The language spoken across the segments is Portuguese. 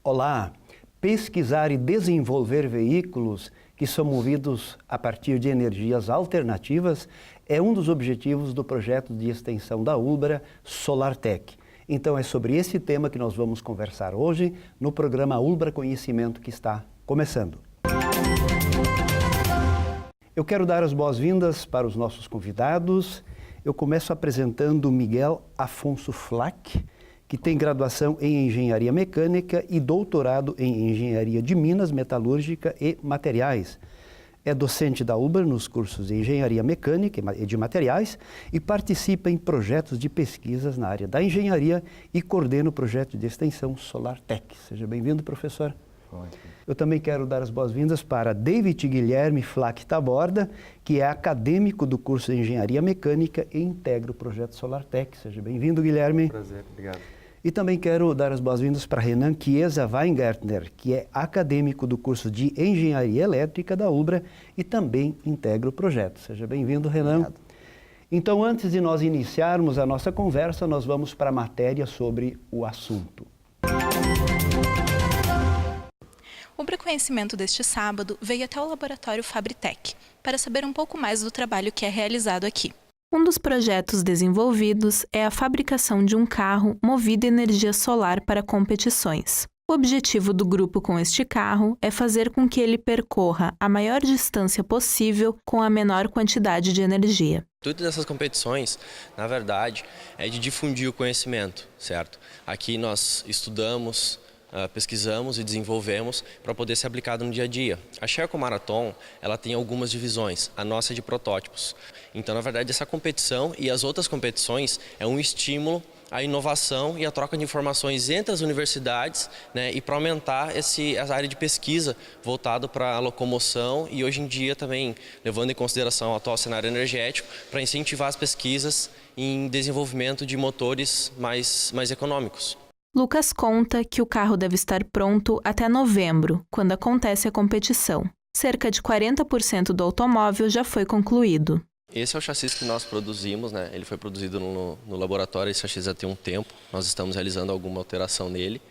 Olá! Pesquisar e desenvolver veículos que são movidos a partir de energias alternativas é um dos objetivos do projeto de extensão da Ulbra SolarTech. Então é sobre esse tema que nós vamos conversar hoje no programa Ulbra Conhecimento que está começando. Eu quero dar as boas-vindas para os nossos convidados. Eu começo apresentando Miguel Afonso Flack, que tem graduação em Engenharia Mecânica e doutorado em Engenharia de Minas, Metalúrgica e Materiais. É docente da Ulbra nos cursos de Engenharia Mecânica e de Materiais e participa em projetos de pesquisas na área da engenharia e coordena o projeto de extensão SolarTech. Seja bem-vindo, professor. Ótimo. Eu também quero dar as boas-vindas para David Guilherme Flack Taborda, que é acadêmico do curso de Engenharia Mecânica e integra o projeto SolarTech. Seja bem-vindo, Guilherme. Prazer, obrigado. E também quero dar as boas-vindas para Renan Chiesa Weingartner, que é acadêmico do curso de Engenharia Elétrica da Ulbra e também integra o projeto. Seja bem-vindo, Renan. Obrigado. Então, antes de nós iniciarmos a nossa conversa, nós vamos para a matéria sobre o assunto. O Ulbra Conhecimento deste sábado veio até o laboratório Fabritech para saber um pouco mais do trabalho que é realizado aqui. Um dos projetos desenvolvidos é a fabricação de um carro movido a energia solar para competições. O objetivo do grupo com este carro é fazer com que ele percorra a maior distância possível com a menor quantidade de energia. O intuito dessas competições, na verdade, é de difundir o conhecimento, certo? Aqui nós estudamos, pesquisamos e desenvolvemos para poder ser aplicado no dia a dia. A Sherco Marathon, ela tem algumas divisões, a nossa é de protótipos. Então, na verdade, essa competição e as outras competições é um estímulo à inovação e à troca de informações entre as universidades, né, e para aumentar essa área de pesquisa voltado para a locomoção e hoje em dia também levando em consideração o atual cenário energético para incentivar as pesquisas em desenvolvimento de motores mais econômicos. Lucas conta que o carro deve estar pronto até novembro, quando acontece a competição. Cerca de 40% do automóvel já foi concluído. Esse é o chassi que nós produzimos, né? Ele foi produzido no laboratório, esse chassi já tem um tempo, nós estamos realizando alguma alteração nele.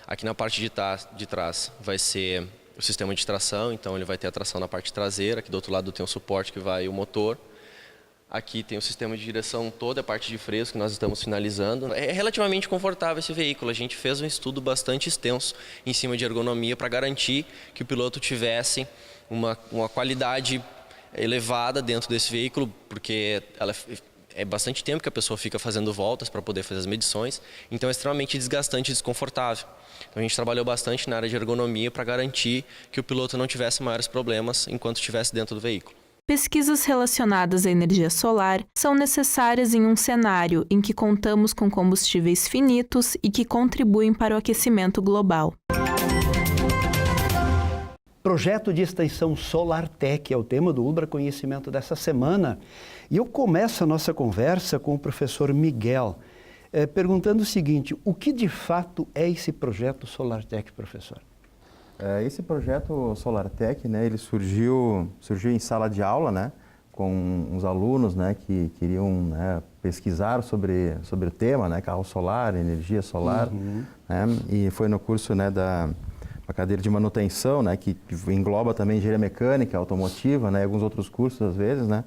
Aqui na parte de trás vai ser o sistema de tração, então ele vai ter a tração na parte traseira, aqui do outro lado tem o suporte que vai o motor. Aqui tem o sistema de direção, toda a parte de freios que nós estamos finalizando. É relativamente confortável esse veículo. A gente fez um estudo bastante extenso em cima de ergonomia para garantir que o piloto tivesse uma qualidade elevada dentro desse veículo, porque é bastante tempo que a pessoa fica fazendo voltas para poder fazer as medições, então é extremamente desgastante e desconfortável. Então a gente trabalhou bastante na área de ergonomia para garantir que o piloto não tivesse maiores problemas enquanto estivesse dentro do veículo. Pesquisas relacionadas à energia solar são necessárias em um cenário em que contamos com combustíveis finitos e que contribuem para o aquecimento global. Projeto de extensão SolarTech é o tema do Ulbra Conhecimento dessa semana. E eu começo a nossa conversa com o professor Miguel, perguntando o seguinte: o que de fato é esse projeto SolarTech, professor? Esse projeto SolarTech, né, ele surgiu em sala de aula, né, com uns alunos, né, que queriam, né, pesquisar sobre o tema, né, carro solar, energia solar, né, e foi no curso, né, da cadeira de manutenção, né, que engloba também engenharia mecânica, automotiva, né, e alguns outros cursos às vezes, né.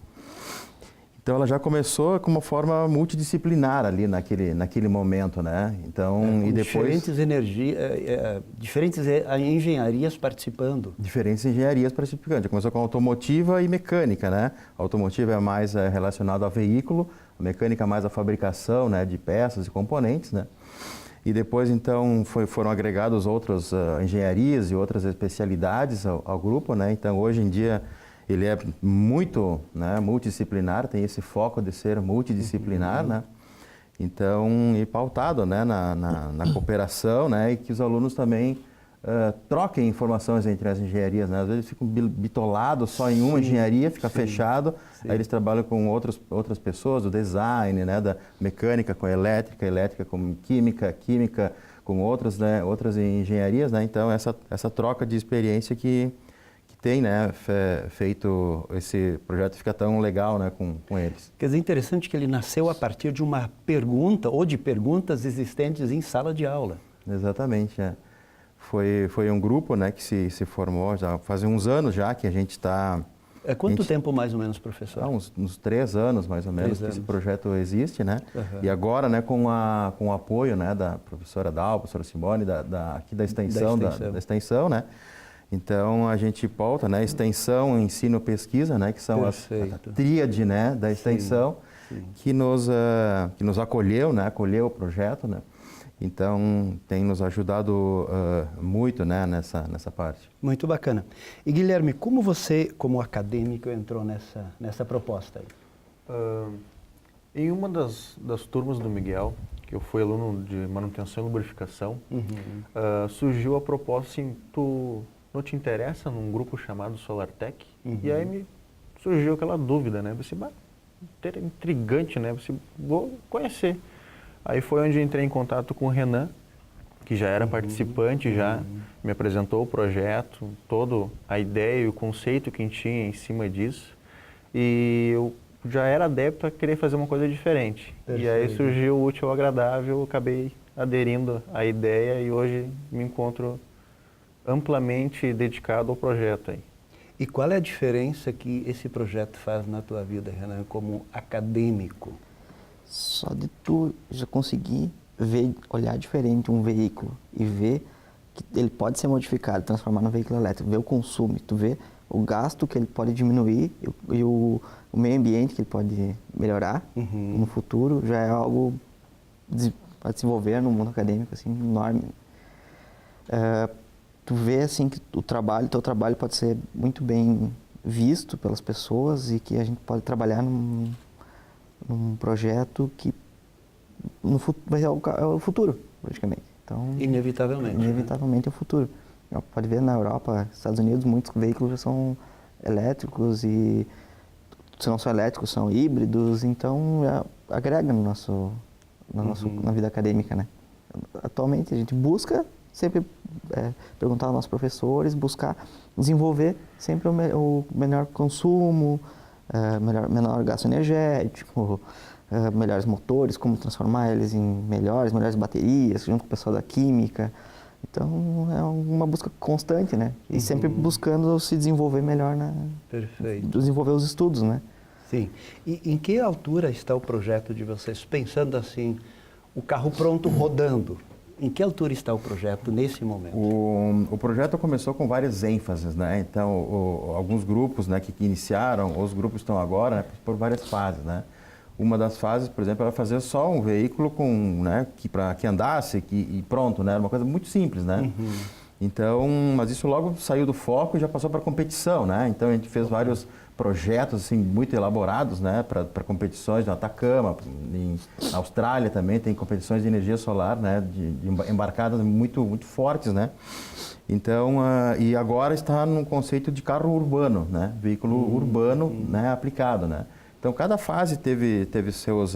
Então ela já começou com uma forma multidisciplinar ali naquele momento, né? Então, e depois diferentes engenharias participando. Diferentes engenharias participando. Já começou com automotiva e mecânica, né? A automotiva é mais relacionada ao veículo, a mecânica mais à fabricação, né, de peças e componentes, né? E depois, então, foram agregados outras engenharias e outras especialidades ao grupo, né? Então, hoje em dia, ele é muito, né, multidisciplinar, tem esse foco de ser multidisciplinar, né? Então, e pautado, né, na cooperação, né, e que os alunos também troquem informações entre as engenharias, né? Às vezes ficam bitolados só em uma engenharia, fica fechado, aí eles trabalham com outras pessoas, do design, né, da mecânica com elétrica com química com outras engenharias, né? Então, essa troca de experiência que tem, né, feito esse projeto ficar tão legal, né, com eles. Quer dizer, interessante que ele nasceu a partir de uma pergunta ou de perguntas existentes em sala de aula. Exatamente, é. foi um grupo, né, que se formou já faz uns anos já que a gente está... Quanto tempo mais ou menos, professor? Uns 3 anos, mais ou menos, que esse projeto existe, né? Uhum. E agora, né, com o apoio, né, da professora Dal, professora Simone, aqui da extensão, da extensão, né? Então, a gente volta, né, extensão, ensino, pesquisa, né, que são a tríade, né, da extensão, sim. Que nos acolheu, né, acolheu o projeto, né? Então, tem nos ajudado muito, né, nessa parte. Muito bacana. E, Guilherme, como você, como acadêmico, entrou nessa proposta aí? Em uma das turmas do Miguel, que eu fui aluno de manutenção e lubrificação, surgiu a proposta assim, tu não te interessa num grupo chamado SolarTech? E aí me surgiu aquela dúvida, né? Você, intrigante, né? Você, vou conhecer. Aí foi onde entrei em contato com o Renan, que já era participante, já me apresentou o projeto, toda a ideia e o conceito que a gente tinha em cima disso. E eu já era adepto a querer fazer uma coisa diferente. Perfeito. E aí surgiu o útil ao agradável, eu acabei aderindo à ideia e hoje me encontro amplamente dedicado ao projeto aí. E qual é a diferença que esse projeto faz na tua vida, Renan, como acadêmico? Só de tu já conseguir ver, olhar diferente um veículo e ver que ele pode ser modificado, transformar num veículo elétrico, ver o consumo, tu vê o gasto que ele pode diminuir e o meio ambiente que ele pode melhorar no futuro, já é algo para desenvolver no mundo acadêmico assim, enorme. Tu vê assim que teu trabalho pode ser muito bem visto pelas pessoas e que a gente pode trabalhar num projeto que vai ser o futuro, praticamente. Então, inevitavelmente é o futuro. Pode ver na Europa, Estados Unidos, muitos veículos já são elétricos e se não são elétricos, são híbridos, então agrega na vida acadêmica, né? Atualmente a gente busca sempre perguntar aos nossos professores, buscar desenvolver sempre o menor consumo, menor gasto energético, melhores motores, como transformar eles em melhores baterias, junto com o pessoal da química. Então, é uma busca constante, né? E sempre buscando se desenvolver melhor, desenvolver os estudos, né? Sim. E em que altura está o projeto de vocês? Pensando assim, o carro pronto rodando. Em que altura está o projeto nesse momento? O projeto começou com várias ênfases, né? Então, alguns grupos, né, que iniciaram, os grupos estão agora, né, por várias fases, né? Uma das fases, por exemplo, era fazer só um veículo né, que andasse e pronto, né? Era uma coisa muito simples, né? Então, mas isso logo saiu do foco e já passou para competição, né? Então, a gente fez vários projetos assim muito elaborados, né, para competições no Atacama, na Austrália também tem competições de energia solar, né, de embarcadas muito fortes, né. Então, e agora está no conceito de carro urbano, né, veículo urbano, né, aplicado, né. Então, cada fase teve seus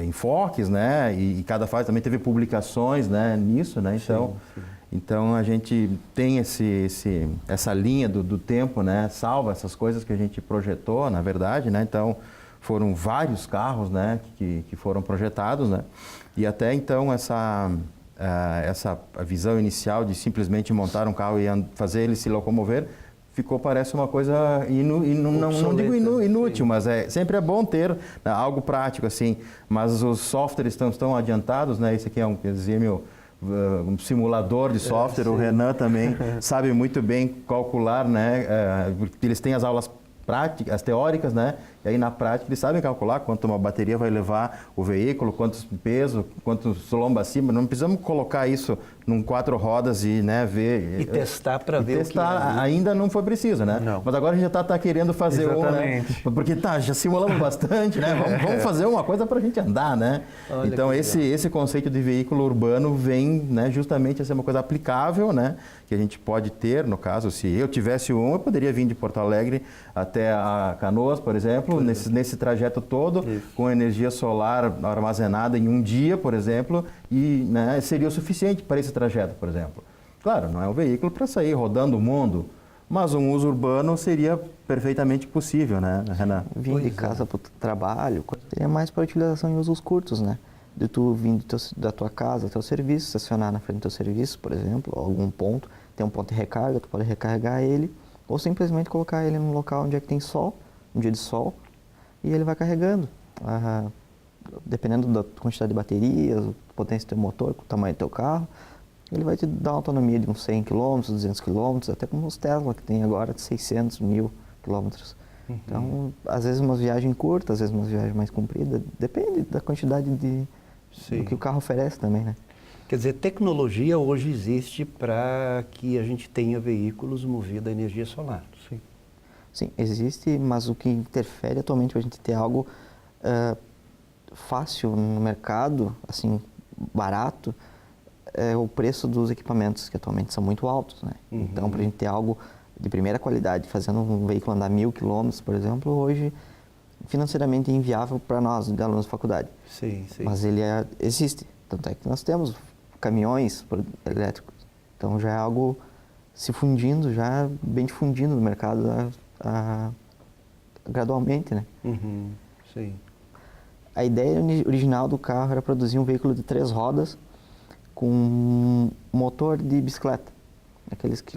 enfoques, né, e cada fase também teve publicações, né, nisso, né. Então, Então, a gente tem essa linha do tempo, né, salva essas coisas que a gente projetou, na verdade, né, então foram vários carros, né, que foram projetados, né, e até então essa visão inicial de simplesmente montar um carro e fazer ele se locomover, parece uma coisa, não digo inútil, mas sempre é bom ter, né, algo prático, assim, mas os softwares estão adiantados, né, esse aqui é um um simulador de software, o Renan também sabe muito bem calcular, né? Eles têm as aulas práticas, as teóricas, né? E aí na prática eles sabem calcular quanto uma bateria vai levar o veículo, quantos peso, quantos lomba acima. Não precisamos colocar isso num 4 rodas e, né, ver... E testar para ver testar, o que... ainda não foi preciso, né? Não. Mas agora a gente já está querendo fazer né? Porque já simulamos bastante, né? Vamos fazer uma coisa para a gente andar, né? Olha, então esse conceito de veículo urbano vem, né, justamente a ser uma coisa aplicável, né? Que a gente pode ter, no caso, se eu tivesse eu poderia vir de Porto Alegre até a Canoas, por exemplo, nesse trajeto todo, com energia solar armazenada em um dia, por exemplo, e, né, seria o suficiente para esse trajeto, por exemplo. Claro, não é um veículo para sair rodando o mundo, mas um uso urbano seria perfeitamente possível, né, Renan? Vim de casa para o trabalho, seria mais para utilização em usos curtos, né? de tu vir da tua casa até o serviço, estacionar na frente do teu serviço, por exemplo, ou algum ponto, tem um ponto de recarga, tu pode recarregar ele, ou simplesmente colocar ele num local onde é que tem sol, um dia de sol, e ele vai carregando. Dependendo da quantidade de baterias, potência do teu motor, o tamanho do teu carro, ele vai te dar uma autonomia de uns 100 km, 200 km, até como os Tesla que tem agora de 600, 1000 km. Então, às vezes uma viagem curta, às vezes uma viagem mais comprida, depende da quantidade do que o carro oferece também, né? Quer dizer, tecnologia hoje existe para que a gente tenha veículos movidos a energia solar. Sim. Sim, existe, mas o que interfere atualmente para a gente ter algo fácil no mercado, assim, barato, é o preço dos equipamentos, que atualmente são muito altos, né? Então, para a gente ter algo de primeira qualidade, fazendo um veículo andar 1000 km, por exemplo, hoje financeiramente é inviável para nós, de alunos de faculdade. Sim, sim. Mas ele existe. Tanto é que nós temos caminhões elétricos. Então já é algo se fundindo, já bem difundindo no mercado gradualmente, né? Sim. A ideia original do carro era produzir um veículo de 3 rodas com motor de bicicleta. Aqueles que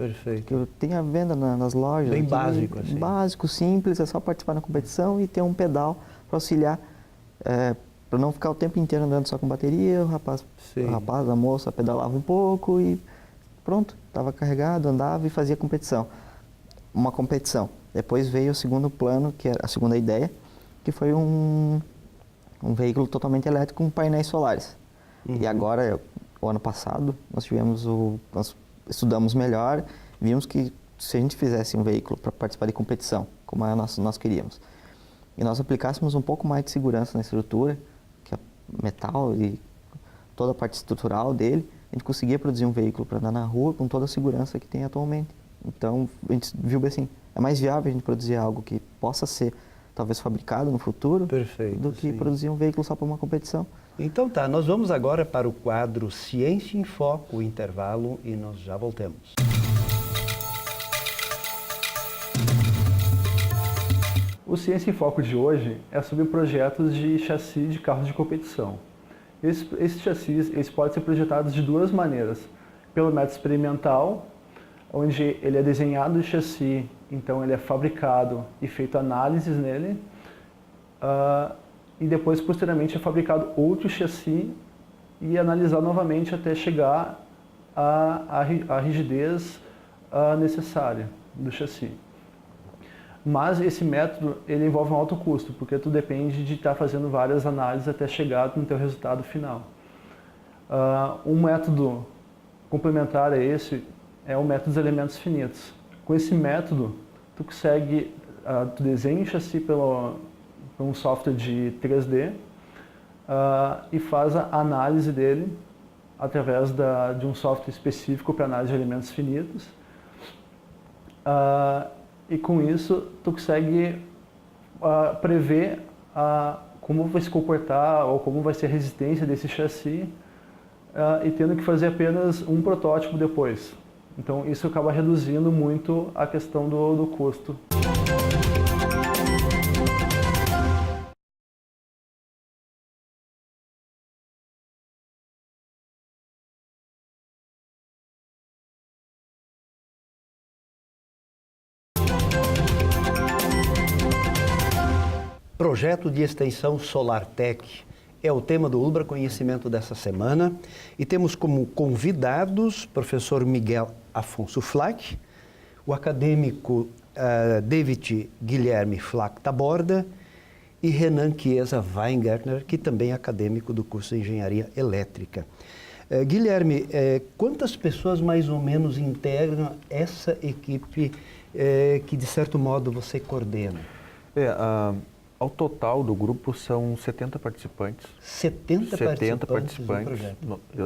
tem à venda nas lojas. Bem básico, assim. Básico, simples, é só participar da competição e ter um pedal para auxiliar, para não ficar o tempo inteiro andando só com bateria. O rapaz, a moça pedalava um pouco e pronto, estava carregado, andava e fazia competição. Uma competição. Depois veio o segundo plano, que era a segunda ideia, que foi um veículo totalmente elétrico com painéis solares. E agora, o ano passado, nós estudamos melhor, vimos que se a gente fizesse um veículo para participar de competição, como nós queríamos, e nós aplicássemos um pouco mais de segurança na estrutura, que é metal e toda a parte estrutural dele, a gente conseguia produzir um veículo para andar na rua com toda a segurança que tem atualmente. Então, a gente viu bem assim, é mais viável a gente produzir algo que possa ser talvez fabricado no futuro, do que produzir um veículo só para uma competição. Então tá, nós vamos agora para o quadro Ciência em Foco, o intervalo, e nós já voltamos. O Ciência em Foco de hoje é sobre projetos de chassi de carros de competição. Esses chassis eles podem ser projetados de duas maneiras. Pelo método experimental, onde ele é desenhado o chassi, então ele é fabricado e feito análises nele, e depois, posteriormente, é fabricado outro chassi e analisado novamente até chegar à rigidez necessária do chassi. Mas esse método ele envolve um alto custo, porque tu depende de estar fazendo várias análises até chegar no teu resultado final. Um método complementar a esse é o método dos elementos finitos. Com esse método, tu consegue, tu desenha o chassi por um software de 3D e faz a análise dele através de um software específico para análise de elementos finitos. E com isso, tu consegue prever como vai se comportar ou como vai ser a resistência desse chassi e tendo que fazer apenas um protótipo depois. Então, isso acaba reduzindo muito a questão do custo. Projeto de extensão SolarTech é o tema do Ultra Conhecimento dessa semana e temos como convidados o professor Miguel Afonso Flack, o acadêmico David Guilherme Flack Taborda e Renan Chiesa Weingärtner, que também é acadêmico do curso de Engenharia Elétrica. Guilherme, quantas pessoas mais ou menos integram essa equipe que de certo modo você coordena? Ao total do grupo são 70 participantes. 70 participantes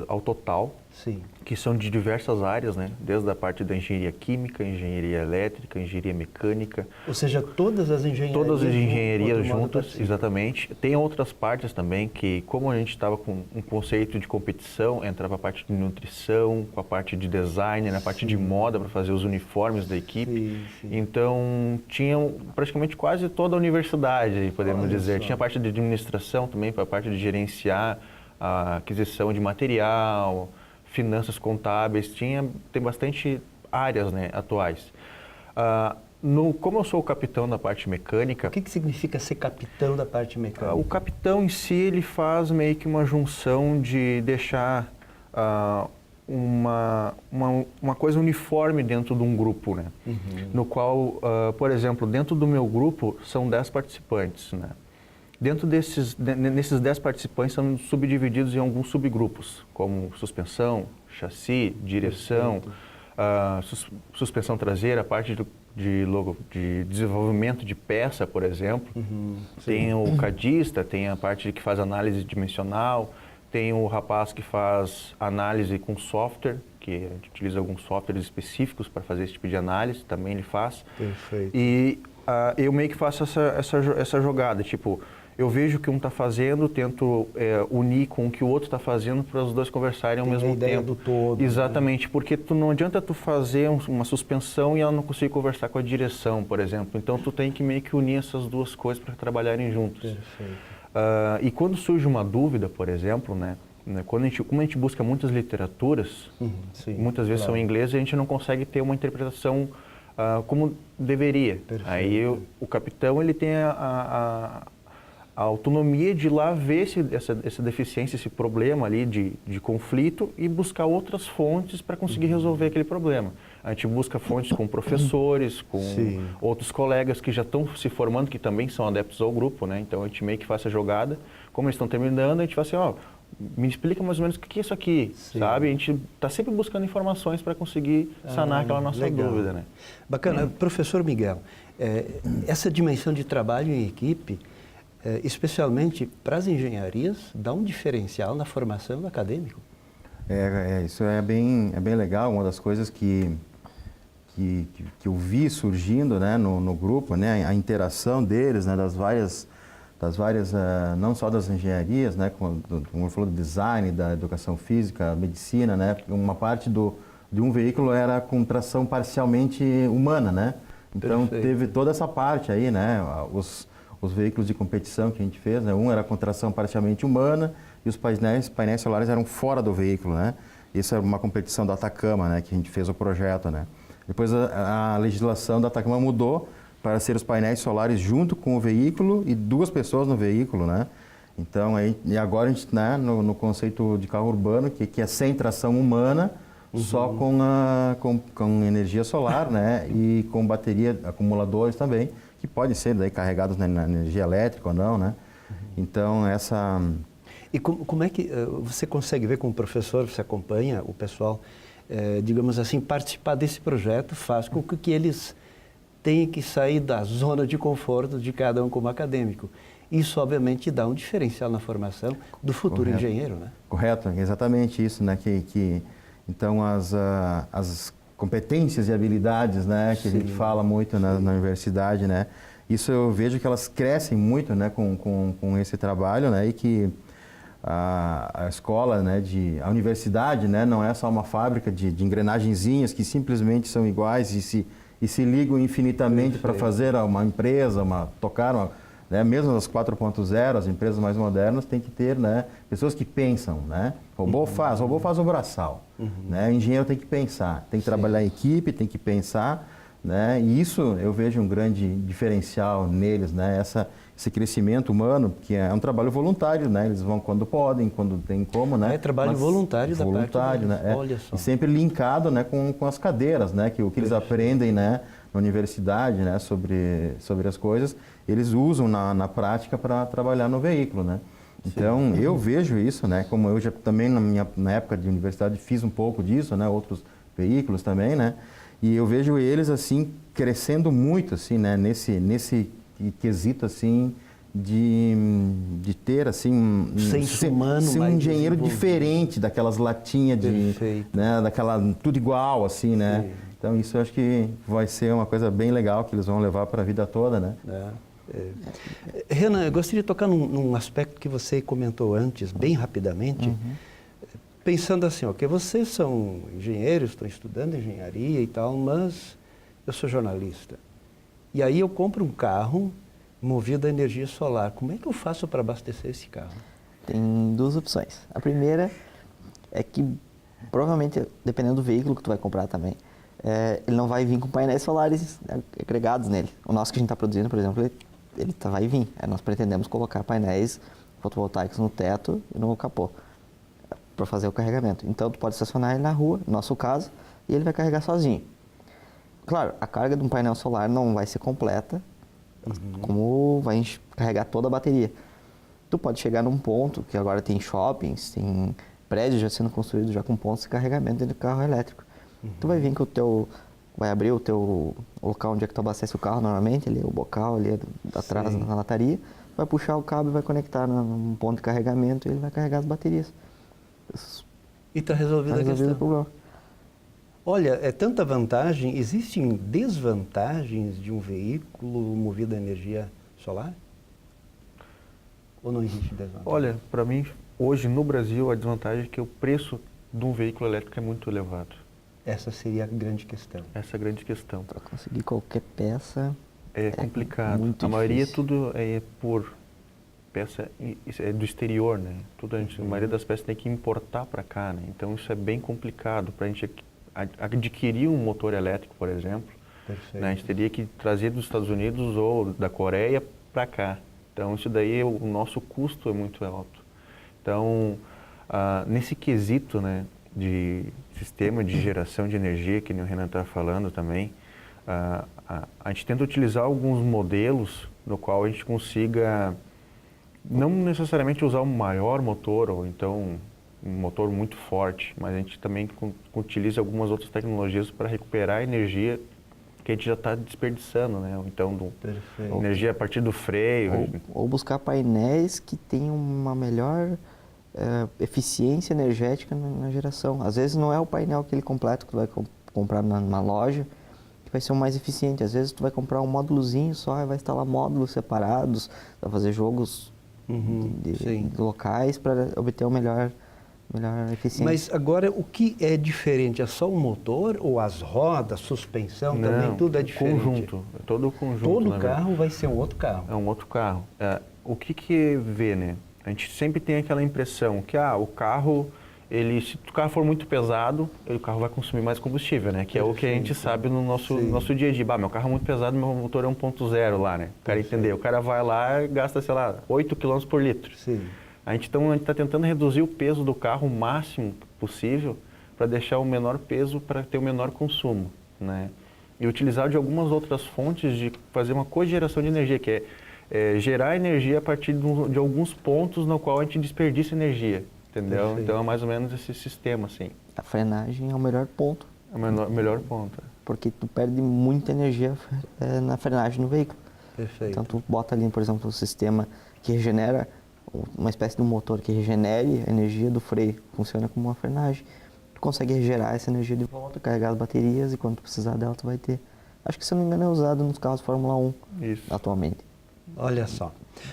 ao total, sim, que são de diversas áreas, né? Desde a parte da engenharia química, engenharia elétrica, engenharia mecânica. Ou seja, todas as engenharias. Todas as engenharias juntas, exatamente. Tem outras partes também que, como a gente estava com um conceito de competição, entrava a parte de nutrição, com a parte de design, na parte de moda para fazer os uniformes da equipe. Sim. Então, tinham praticamente quase toda a universidade, podemos dizer. Tinha a parte de administração também, para a parte de gerenciar a aquisição de material, finanças contábeis, tem bastante áreas, né, atuais. Como eu sou o capitão da parte mecânica... O que significa ser capitão da parte mecânica? O capitão em si, ele faz meio que uma junção de deixar uma coisa uniforme dentro de um grupo, né? No qual, por exemplo, dentro do meu grupo são 10 participantes, né? Nesses 10 participantes são subdivididos em alguns subgrupos, como suspensão, chassi, direção, suspensão traseira, a parte de desenvolvimento de peça, por exemplo. Tem o cadista, tem a parte que faz análise dimensional, tem o rapaz que faz análise com software, que a gente utiliza alguns softwares específicos para fazer esse tipo de análise, também ele faz. Perfeito. E eu meio que faço essa jogada, tipo, eu vejo o que um está fazendo, tento unir com o que o outro está fazendo para os dois conversarem ao mesmo tempo. Tem a ideia do todo. Exatamente, né? Porque não adianta tu fazer uma suspensão e ela não conseguir conversar com a direção, por exemplo. Então tu tem que meio que unir essas duas coisas para trabalharem juntos. Perfeito. E quando surge uma dúvida, por exemplo, né, como a gente busca muitas literaturas, muitas vezes são em inglês, a gente não consegue ter uma interpretação como deveria. Perfeito. Aí o capitão ele tem a autonomia de ir lá ver essa deficiência, esse problema ali de conflito e buscar outras fontes para conseguir resolver aquele problema. A gente busca fontes com professores, com outros colegas que já estão se formando, que também são adeptos ao grupo, né? Então a gente meio que faz essa jogada. Como eles estão terminando, a gente fala assim, me explica mais ou menos o que é isso aqui, sabe? A gente está sempre buscando informações para conseguir sanar aquela nossa dúvida, né? Bacana. Professor Miguel, essa dimensão de trabalho em equipe, especialmente para as engenharias, dá um diferencial na formação do acadêmico? Isso é bem legal, uma das coisas que eu vi surgindo, né, no grupo, né, a interação deles, né, das várias não só das engenharias, né, como falou, do design, da educação física, medicina, né, uma parte de um veículo era com tração parcialmente humana, né, então teve toda essa parte aí, né, os veículos de competição que a gente fez, né, um era com tração parcialmente humana e os painéis solares eram fora do veículo, né, isso é uma competição da Atacama, né, que a gente fez o projeto, né. Depois a legislação da Atacama mudou para ser os painéis solares junto com o veículo e 2 pessoas no veículo, né? Então, e agora a gente, né, no conceito de carro urbano, que é sem tração humana, só com energia solar, né? E com bateria, acumuladores também, que podem ser daí carregados na energia elétrica ou não, né? Então, essa... E como é que você consegue ver como professor, você acompanha o pessoal, digamos assim, participar desse projeto faz com que eles tenham que sair da zona de conforto de cada um como acadêmico. Isso, obviamente, dá um diferencial na formação do futuro engenheiro, né? Correto, exatamente isso, né? Então, as competências e habilidades, né, que a gente fala muito na universidade, né? Isso eu vejo que elas crescem muito, né, com esse trabalho, né? E que a escola, né, a universidade, né, não é só uma fábrica de engrenagenzinhas que simplesmente são iguais e se ligam infinitamente para fazer uma empresa, né, mesmo as 4.0, as empresas mais modernas, tem que ter, né, pessoas que pensam, né? Robô faz o braçal, né? Engenheiro tem que pensar, tem que trabalhar em equipe, tem que pensar, né? E isso eu vejo um grande diferencial neles, né? Esse crescimento humano, que é um trabalho voluntário, né? Eles vão quando podem, quando tem como, né? É trabalho voluntário da parte deles. Né? Olha só. E sempre linkado, né, com as cadeiras, né? Que o que eles aprendem, né, na universidade, né, sobre as coisas, eles usam na prática para trabalhar no veículo, né? Então, eu vejo isso, né? Como eu já também na época de universidade fiz um pouco disso, né? Outros veículos também, né? E eu vejo eles assim crescendo muito, assim, né? Nesse quesito assim de ter assim um engenheiro diferente daquelas latinhas né, daquela tudo igual assim, né? Sim. Então isso eu acho que vai ser uma coisa bem legal que eles vão levar para a vida toda, né? Renan, eu gostaria de tocar num aspecto que você comentou antes, bem rapidamente, pensando assim, ok, vocês são engenheiros, estão estudando engenharia e tal, mas eu sou jornalista. E aí eu compro um carro movido a energia solar. Como é que eu faço para abastecer esse carro? Tem duas opções. A primeira é que, provavelmente, dependendo do veículo que tu vai comprar também, ele não vai vir com painéis solares agregados nele. O nosso que a gente está produzindo, por exemplo, ele vai vir. Nós pretendemos colocar painéis fotovoltaicos no teto e no capô para fazer o carregamento. Então, tu pode estacionar ele na rua, no nosso caso, e ele vai carregar sozinho. Claro, a carga de um painel solar não vai ser completa, como vai carregar toda a bateria. Tu pode chegar num ponto, que agora tem shoppings, tem prédios já sendo construídos já com pontos de carregamento dentro do carro elétrico. Tu vai vir com vai abrir o local onde é que tu abastece o carro normalmente, ali, o bocal ali atrás na lataria, vai puxar o cabo e vai conectar num ponto de carregamento e ele vai carregar as baterias. E está resolvido a questão. O problema. Olha, é tanta vantagem. Existem desvantagens de um veículo movido a energia solar? Ou não existe desvantagem? Olha, para mim, hoje no Brasil, a desvantagem é que o preço de um veículo elétrico é muito elevado. Essa seria a grande questão. Essa é a grande questão. Para conseguir qualquer peça É complicado. muito A maioria difícil. tudo é por peça é do exterior, né? A maioria das peças tem que importar para cá, né? Então isso é bem complicado para a gente adquirir um motor elétrico, por exemplo. Perfeito. Né? A gente teria que trazer dos Estados Unidos ou da Coreia para cá. Então isso daí o nosso custo é muito alto. Então nesse quesito, né, de sistema de geração de energia, que nem o Renan está falando também, a gente tenta utilizar alguns modelos no qual a gente consiga não necessariamente usar um maior motor ou então um motor muito forte, mas a gente também utiliza algumas outras tecnologias para recuperar a energia que a gente já está desperdiçando, né? Ou então energia a partir do freio. Ou buscar painéis que tenham uma melhor eficiência energética na geração. Às vezes não é o painel aquele completo que tu vai comprar numa loja que vai ser o mais eficiente. Às vezes tu vai comprar um módulozinho só e vai instalar módulos separados, vai fazer jogos de locais para obter o melhor eficiência. Mas agora, o que é diferente? É só o motor ou as rodas, suspensão, Não, também tudo é diferente? Conjunto, todo o conjunto. Todo carro vai ser um outro carro. É um outro carro. O que vê, né? A gente sempre tem aquela impressão que o carro, se o carro for muito pesado, o carro vai consumir mais combustível, né? Que é o que a gente sabe no nosso dia a dia. Meu carro é muito pesado, meu motor é 1.0 lá, né? O cara entendeu. O cara vai lá e gasta, sei lá, 8 km por litro. Sim. A gente está tentando reduzir o peso do carro o máximo possível para deixar o menor peso para ter o menor consumo, né? E utilizar de algumas outras fontes de fazer uma cogeração de energia, que é gerar energia a partir de alguns pontos no qual a gente desperdiça energia, entendeu? Perfeito. Então é mais ou menos esse sistema, assim. A frenagem é o melhor ponto. É o melhor ponto. Porque tu perde muita energia na frenagem do veículo. Perfeito. Então tu bota ali, por exemplo, um sistema que regenera, uma espécie de um motor que regenere a energia do freio, funciona como uma frenagem. Tu consegue gerar essa energia de volta, carregar as baterias e quando tu precisar dela tu vai ter. Acho que, se eu não me engano, é usado nos carros Fórmula 1 atualmente. Olha só.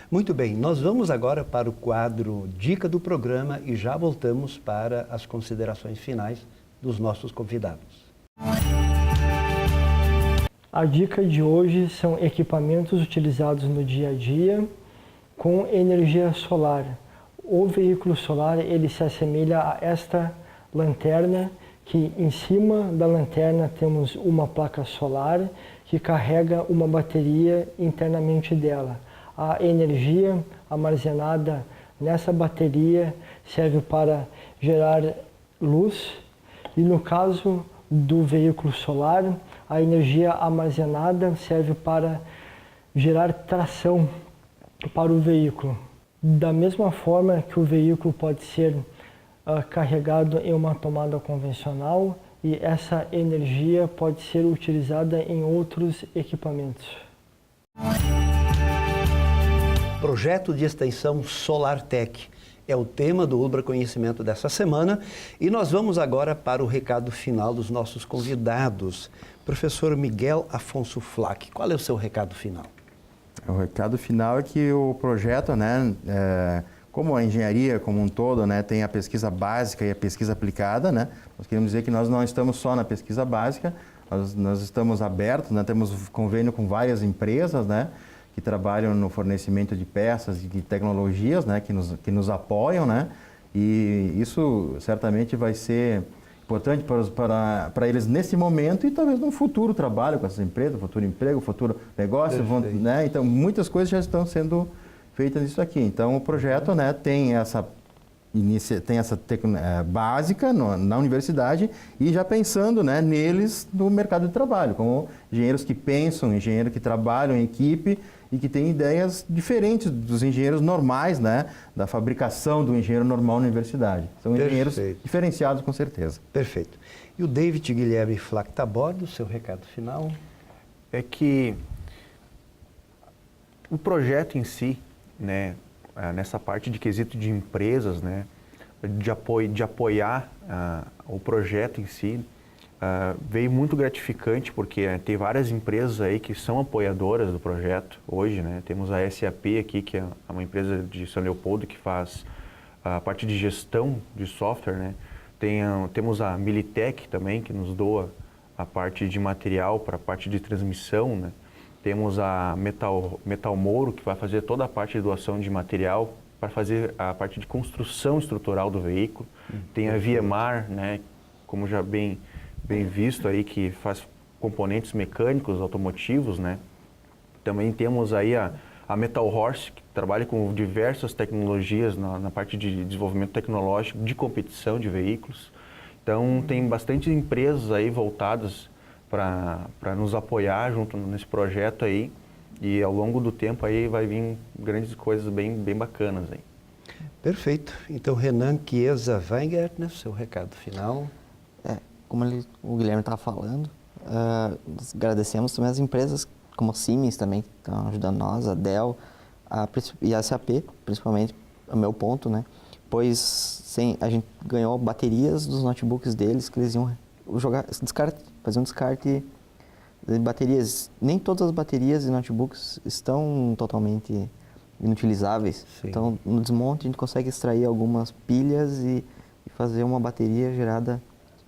Muito bem, nós vamos agora para o quadro Dica do Programa e já voltamos para as considerações finais dos nossos convidados. A dica de hoje são equipamentos utilizados no dia a dia com energia solar. O veículo solar ele se assemelha a esta lanterna, que em cima da lanterna temos uma placa solar que carrega uma bateria internamente dela. A energia armazenada nessa bateria serve para gerar luz e, no caso do veículo solar, a energia armazenada serve para gerar tração para o veículo. Da mesma forma que o veículo pode ser carregado em uma tomada convencional e essa energia pode ser utilizada em outros equipamentos. Projeto de extensão SolarTech é o tema do Ultra Conhecimento dessa semana e nós vamos agora para o recado final dos nossos convidados. Professor Miguel Afonso Flack, qual é o seu recado final? O recado final é que o projeto, né, como a engenharia como um todo, né, tem a pesquisa básica e a pesquisa aplicada, né, nós queremos dizer que nós não estamos só na pesquisa básica, nós estamos abertos, né, temos convênio com várias empresas, né, que trabalham no fornecimento de peças e de tecnologias, né, que nos apoiam, né, e isso certamente vai ser importante para eles nesse momento e talvez no futuro trabalho com essas empresas, futuro emprego, futuro negócio, né, então muitas coisas já estão sendo feitas nisso aqui. Então o projeto, né, tem essa básica na universidade e já pensando, né, neles no mercado de trabalho, como engenheiros que pensam, engenheiros que trabalham em equipe e que têm ideias diferentes dos engenheiros normais, né, da fabricação do engenheiro normal na universidade. São engenheiros diferenciados, com certeza. Perfeito. E o David Guilherme Flack está a bordo, seu recado final? É que o projeto em si, né, nessa parte de quesito de empresas, né, de apoiar o projeto em si, veio muito gratificante, porque tem várias empresas aí que são apoiadoras do projeto hoje, né? Temos a SAP aqui, que é uma empresa de São Leopoldo que faz a parte de gestão de software, né? Temos a Militech também, que nos doa a parte de material para a parte de transmissão, né? Temos a Metal Moro, que vai fazer toda a parte de doação de material para fazer a parte de construção estrutural do veículo. Tem a Viemar, né, como já bem visto aí, que faz componentes mecânicos automotivos, né? Também temos aí a Metal Horse, que trabalha com diversas tecnologias na parte de desenvolvimento tecnológico de competição de veículos. Então tem bastante empresas aí voltadas para nos apoiar junto nesse projeto aí, e ao longo do tempo aí vai vir grandes coisas bem bacanas aí. Perfeito. Então, Renan Chiesa Weingartner, seu recado final. Como o Guilherme estava falando, nós agradecemos também as empresas como a Siemens também, que estão ajudando nós, a Dell e a SAP, principalmente, é o meu ponto, né? Pois a gente ganhou baterias dos notebooks deles, que eles iam fazer um descarte de baterias. Nem todas as baterias e notebooks estão totalmente inutilizáveis. Sim. Então, no desmonte, a gente consegue extrair algumas pilhas e fazer uma bateria gerada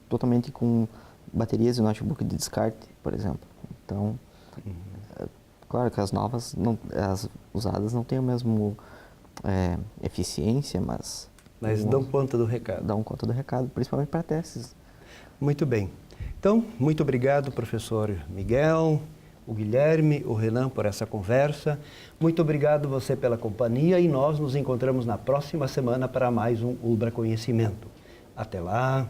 totalmente com baterias de notebook de descarte, por exemplo. Então, claro que as novas, as usadas não têm a mesma eficiência, mas dão conta do recado. Dão conta do recado, principalmente para testes. Muito bem. Então, muito obrigado, professor Miguel, o Guilherme, o Renan, por essa conversa. Muito obrigado você pela companhia e nós nos encontramos na próxima semana para mais um Ulbra Conhecimento. Até lá!